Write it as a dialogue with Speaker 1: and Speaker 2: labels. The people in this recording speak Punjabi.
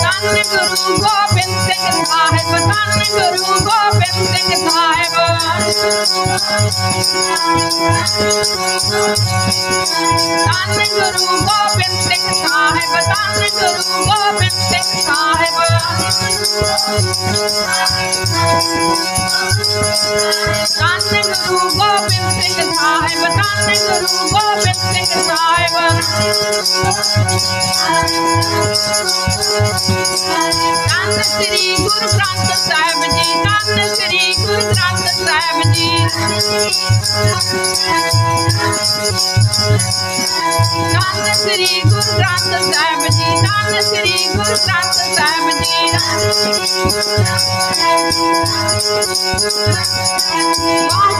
Speaker 1: ਧੰਨ ਗੁਰੂ ਗੋਬਿੰਦ ਸਿੰਘ ਸਾਹਿਬ, ਧੰਨ ਗੁਰੂ ਗੋਬਿੰਦ ਸਿੰਘ ਸਾਹਿਬ। ਧੰਨ ਗੁਰੂ ਗੋਬਿੰਦ ਸਿੰਘ ਸਾਹਿਬ, ਧੰਨ ਗੁਰੂ ਗੋਬਿੰਦ ਸਿੰਘ ਸਾਹਿਬ। ਧੰਨ ਗੁਰੂ ਗੋਬਿੰਦ ਸਿੰਘ ਸਾਹਿਬ, ਧੰਨ ਗੁਰੂ ਗੋਬਿੰਦ ਸਿੰਘ ਸਾਹਿਬ। ਧੰਨ ਸ੍ਰੀ ਗੁਰੂ ਗ੍ਰੰਥ ਸਾਹਿਬ ਜੀ, ਧੰਨ ਸ੍ਰੀ ਗੁਰੂ ਗ੍ਰੰਥ ਸਾਹਿਬ ਜੀ। ਧੰਨ ਸ੍ਰੀ ਗੁਰੂ ਗ੍ਰੰਥ ਸਾਹਿਬ ਜੀ, ਧੰਨ ਸ੍ਰੀ ਗੁਰੂ ਗ੍ਰੰਥ ਸਾਹਿਬ ਜੀ। ਵਾਹਿਗੁਰੂ